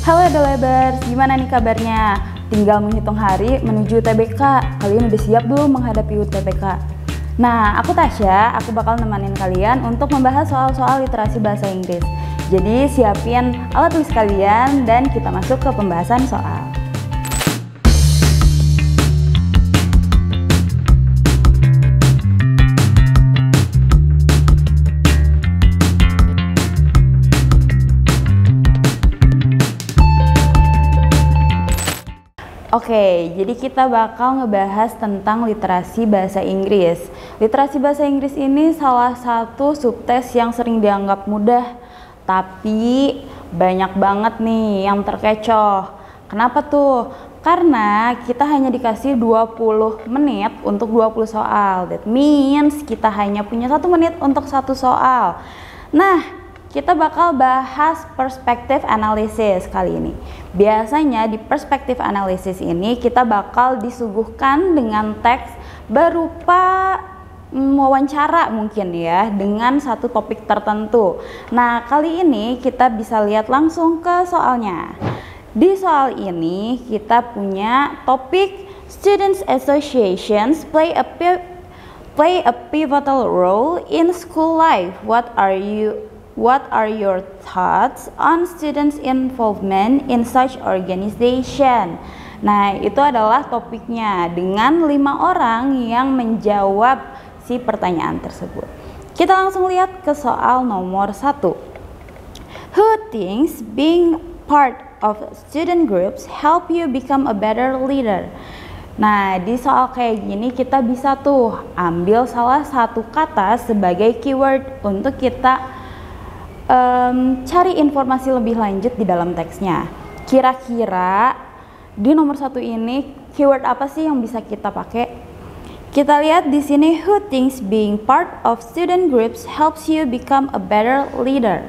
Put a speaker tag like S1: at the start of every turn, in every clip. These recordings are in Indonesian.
S1: Halo Delebers, gimana nih kabarnya? Tinggal menghitung hari menuju UTBK. Kalian udah siap belum menghadapi UTBK? Nah, aku Tasya, aku bakal nemenin kalian untuk membahas soal-soal literasi bahasa Inggris. Jadi siapin alat tulis kalian dan kita masuk ke pembahasan soal. Oke, jadi kita bakal ngebahas tentang literasi bahasa Inggris. Literasi bahasa Inggris ini salah satu subtes yang sering dianggap mudah, tapi banyak banget nih yang terkecoh. Kenapa tuh? Karena kita hanya dikasih 20 menit untuk 20 soal. That means kita hanya punya 1 menit untuk 1 soal. Nah, kita bakal bahas perspektif analisis kali ini. Biasanya di perspektif analisis ini kita bakal disuguhkan dengan teks berupa wawancara mungkin ya dengan satu topik tertentu. Nah, kali ini kita bisa lihat langsung ke soalnya. Di soal ini kita punya topik Students Associations play a pivotal role in school life. What are your thoughts on students' involvement in such organization? Nah, itu adalah topiknya dengan 5 orang yang menjawab si pertanyaan tersebut. Kita langsung lihat ke soal nomor 1. Who thinks being part of student groups help you become a better leader? Nah, di soal kayak gini kita bisa tuh ambil salah satu kata sebagai keyword untuk kita cari informasi lebih lanjut di dalam teksnya. Kira-kira di nomor 1 ini keyword apa sih yang bisa kita pakai? Kita lihat di sini, who thinks being part of student groups helps you become a better leader.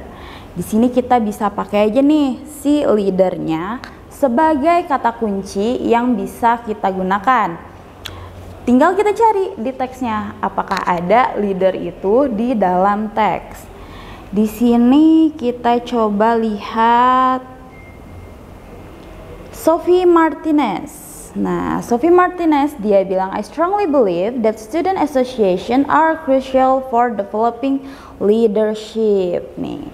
S1: Di sini kita bisa pakai aja nih si leadernya sebagai kata kunci yang bisa kita gunakan. Tinggal kita cari di teksnya apakah ada leader itu di dalam teks. Di sini kita coba lihat Sophie Martinez. Nah, Sophie Martinez dia bilang, I strongly believe that student association are crucial for developing leadership. Nih,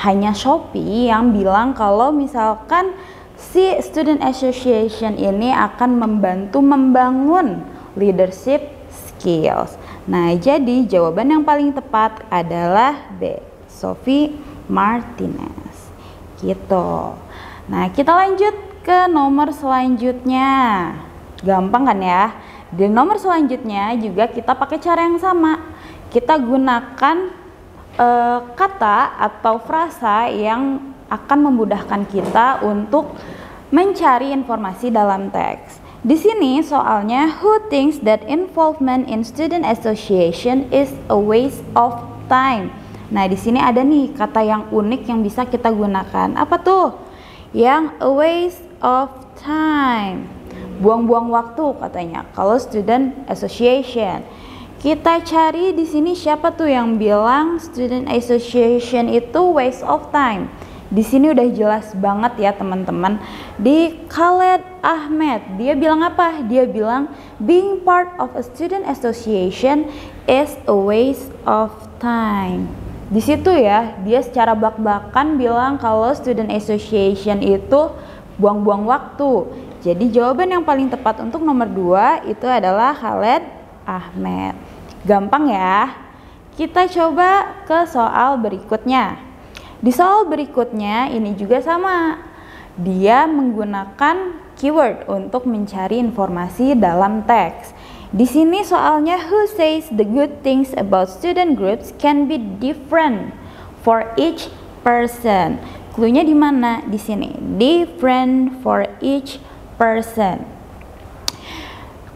S1: hanya Sophie yang bilang kalau misalkan si student association ini akan membantu membangun leadership skills. Nah, jadi jawaban yang paling tepat adalah B, Sophie Martinez. Gitu. Nah, kita lanjut ke nomor selanjutnya. Gampang kan ya? Di nomor selanjutnya juga kita pakai cara yang sama. Kita gunakan kata atau frasa yang akan memudahkan kita untuk mencari informasi dalam teks. Di sini soalnya, who thinks that involvement in student association is a waste of time. Nah, di sini ada nih kata yang unik yang bisa kita gunakan. Apa tuh? Yang a waste of time. Buang-buang waktu katanya. Kalau student association. Kita cari di sini siapa tuh yang bilang student association itu waste of time. Di sini udah jelas banget ya teman-teman. Di Khaled Ahmed, dia bilang apa? Dia bilang being part of a student association is a waste of time. Di situ ya, dia secara blak-blakan bilang kalau student association itu buang-buang waktu. Jadi jawaban yang paling tepat untuk nomor 2 itu adalah Khaled Ahmed. Gampang ya. Kita coba ke soal berikutnya. Di soal berikutnya ini juga sama. Dia menggunakan keyword untuk mencari informasi dalam teks. Di sini soalnya, who says the good things about student groups can be different for each person. Cluenya di mana? Di sini. Different for each person.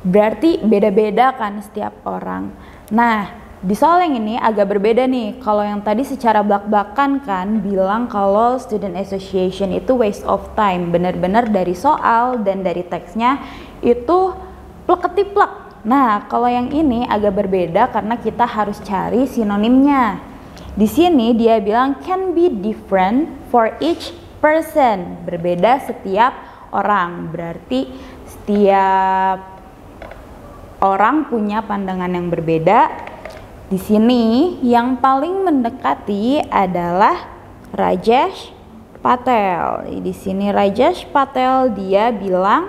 S1: Berarti beda-beda kan setiap orang. Nah, di soal yang ini agak berbeda nih. Kalau yang tadi secara blak-blakan kan bilang kalau student association itu waste of time. Benar-benar dari soal dan dari teksnya itu plek-ketiplek. Nah, kalau yang ini agak berbeda karena kita harus cari sinonimnya. Di sini dia bilang can be different for each person, berbeda setiap orang. Berarti setiap orang punya pandangan yang berbeda. Di sini yang paling mendekati adalah Rajesh Patel. Di sini Rajesh Patel dia bilang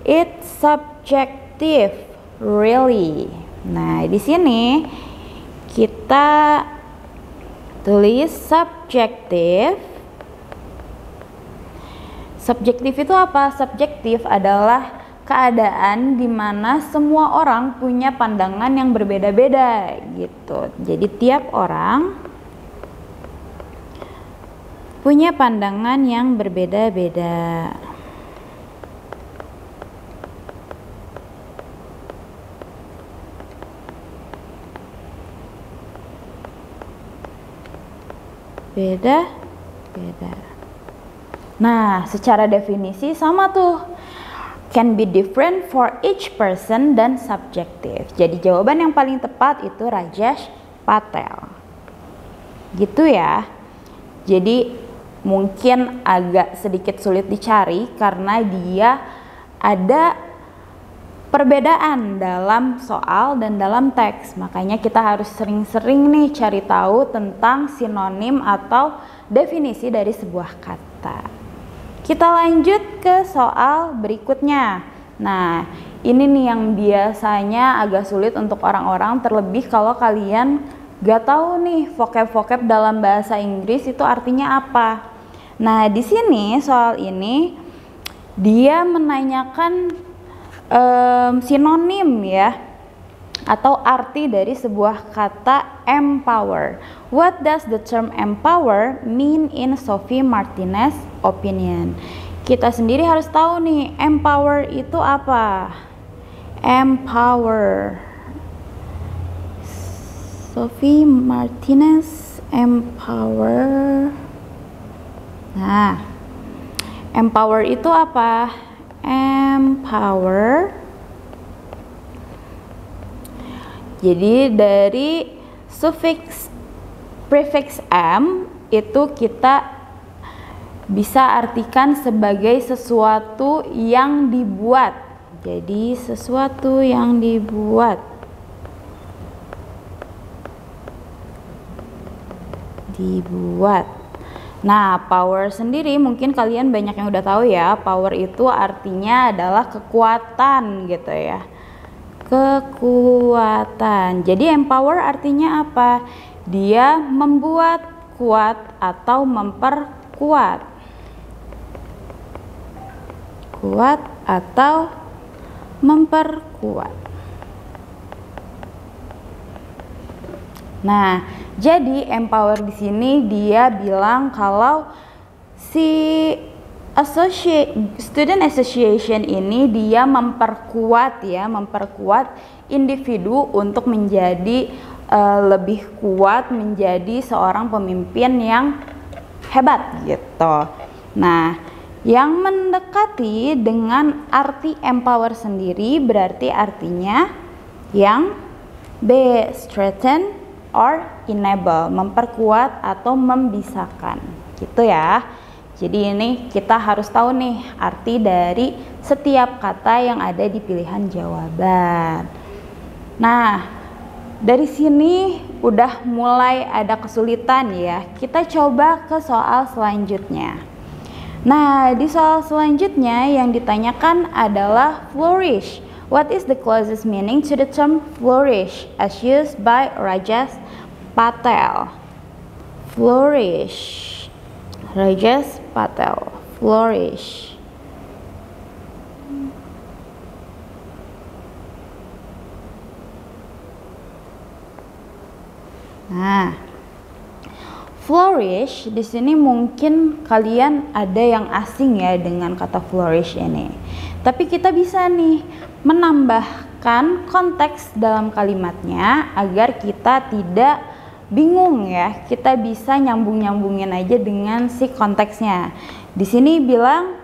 S1: it's subjective, really. Nah, di sini kita tulis subjektif. Subjektif itu apa? Subjektif adalah keadaan di mana semua orang punya pandangan yang berbeda-beda gitu. Jadi tiap orang punya pandangan yang berbeda-beda. Beda-beda. Nah, secara definisi sama tuh. Can be different for each person dan subjektif. Jadi jawaban yang paling tepat itu Rajesh Patel. Gitu ya. Jadi mungkin agak sedikit sulit dicari karena dia ada perbedaan dalam soal dan dalam teks. Makanya kita harus sering-sering nih cari tahu tentang sinonim atau definisi dari sebuah kata. Kita lanjut ke soal berikutnya. Nah, ini nih yang biasanya agak sulit untuk orang-orang, terlebih kalau kalian gak tahu nih vocab-vocab dalam bahasa Inggris itu artinya apa. Nah, di sini soal ini dia menanyakan sinonim ya, atau arti dari sebuah kata empower. What does the term empower mean in Sophie Martinez opinion? Kita sendiri harus tahu nih, empower itu apa? Empower. Sophie Martinez empower. Nah, empower itu apa? Empower. Jadi dari suffix prefix M itu kita bisa artikan sebagai sesuatu yang dibuat. Jadi sesuatu yang dibuat. Nah, power sendiri mungkin kalian banyak yang udah tahu ya. Power itu artinya adalah kekuatan gitu ya. Kekuatan. Jadi empower artinya apa? Dia membuat kuat atau memperkuat. Kuat atau memperkuat. Nah, jadi empower di sini dia bilang kalau si student association ini dia memperkuat individu untuk menjadi lebih kuat, menjadi seorang pemimpin yang hebat gitu. Nah, yang mendekati dengan arti empower sendiri berarti artinya yang B, strengthen or enable, memperkuat atau membisakan gitu ya. Jadi ini kita harus tahu nih arti dari setiap kata yang ada di pilihan jawaban. Nah, dari sini udah mulai ada kesulitan ya. Kita coba ke soal selanjutnya. Nah, di soal selanjutnya yang ditanyakan adalah flourish. What is the closest meaning to the term flourish as used by Rajesh Patel? Flourish. Rajesh Patel. Flourish. Nah, flourish di sini mungkin kalian ada yang asing ya dengan kata flourish ini. Tapi kita bisa nih menambahkan konteks dalam kalimatnya agar kita tidak bingung ya. Kita bisa nyambung-nyambungin aja dengan si konteksnya. Di sini bilang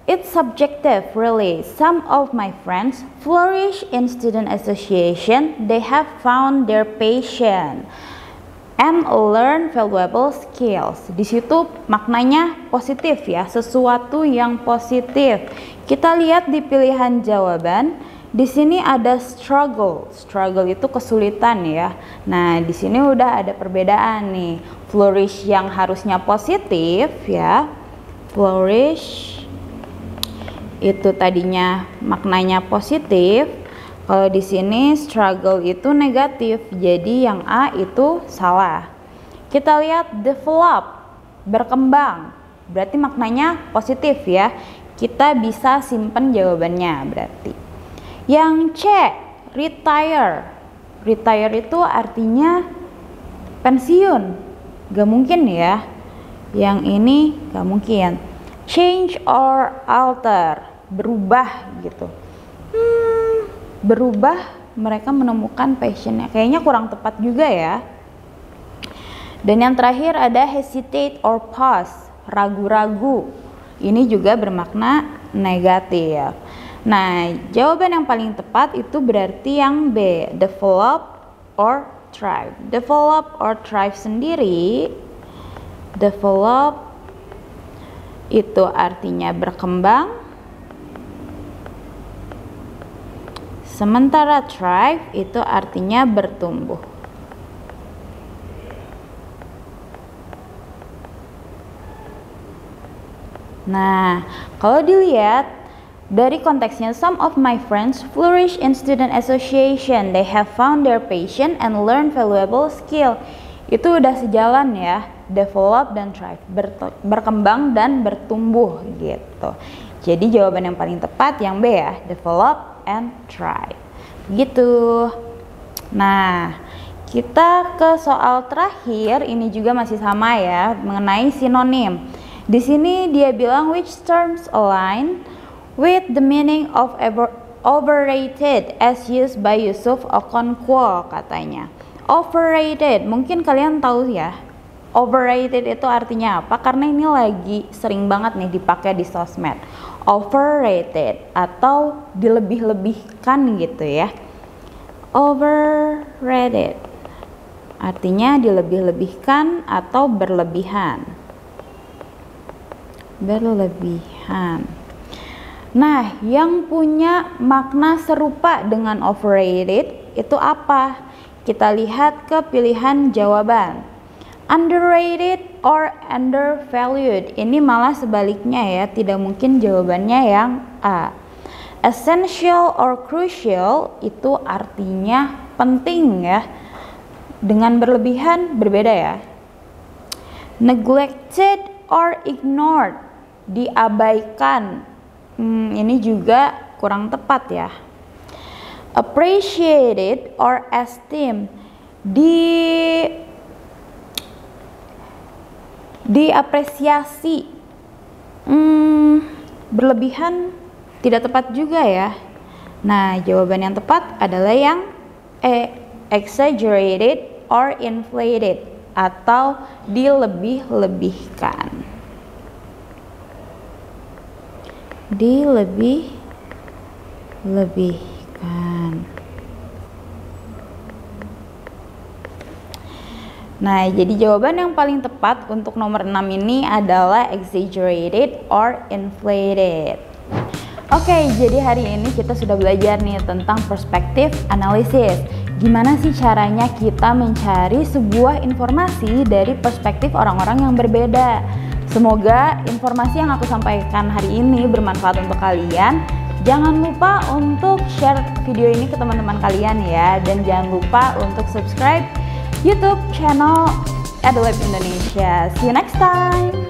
S1: it's subjective really. Some of my friends flourish in student association. They have found their passion. and learn valuable skills. Di situ maknanya positif ya, sesuatu yang positif. Kita lihat di pilihan jawaban, di sini ada struggle. Struggle itu kesulitan ya. Nah, di sini udah ada perbedaan nih. Flourish yang harusnya positif ya. Flourish itu tadinya maknanya positif. Kalau di sini struggle itu negatif, jadi yang A itu salah. Kita lihat develop, berkembang, berarti maknanya positif ya. Kita bisa simpen jawabannya berarti. Yang C, retire. Retire itu artinya pensiun, gak mungkin ya. Yang ini gak mungkin. Change or alter, berubah gitu. Berubah, mereka menemukan passionnya, kayaknya kurang tepat juga ya. Dan yang terakhir ada hesitate or pause, ragu-ragu. Ini juga bermakna negatif. Nah, jawaban yang paling tepat itu berarti yang B, develop or thrive. Develop or thrive sendiri, develop itu artinya berkembang, sementara thrive itu artinya bertumbuh. Nah, kalau dilihat dari konteksnya, some of my friends flourish in student association. They have found their passion and learn valuable skill. Itu udah sejalan ya, develop dan thrive, berkembang dan bertumbuh gitu. Jadi jawaban yang paling tepat yang B ya, develop and thrive gitu. Nah, kita ke soal terakhir, ini juga masih sama ya, mengenai sinonim. Di sini dia bilang which terms align with the meaning of overrated as used by Yusuf Okonkwo katanya. Overrated, mungkin kalian tahu ya, overrated itu artinya apa? Karena ini lagi sering banget nih dipakai di sosmed. Overrated atau dilebih-lebihkan gitu ya. Overrated artinya dilebih-lebihkan atau berlebihan. Berlebihan. Nah, yang punya makna serupa dengan overrated itu apa? Kita lihat ke pilihan jawaban. Underrated or undervalued, ini malah sebaliknya ya, tidak mungkin jawabannya yang A. Essential or crucial itu artinya penting ya, dengan berlebihan berbeda ya. Neglected or ignored, diabaikan, ini juga kurang tepat ya. Appreciated or esteemed, diapresiasi, berlebihan tidak tepat juga ya. Nah, jawaban yang tepat adalah yang E, exaggerated or inflated atau dilebih-lebihkan. Dilebih-lebihkan. Nah, jadi jawaban yang paling tepat untuk nomor 6 ini adalah exaggerated or inflated. Oke, jadi hari ini kita sudah belajar nih tentang perspektif analisis. Gimana sih caranya kita mencari sebuah informasi dari perspektif orang-orang yang berbeda. Semoga informasi yang aku sampaikan hari ini bermanfaat untuk kalian. Jangan lupa untuk share video ini ke teman-teman kalian ya. Dan jangan lupa untuk subscribe YouTube channel EduLab Indonesia. See you next time.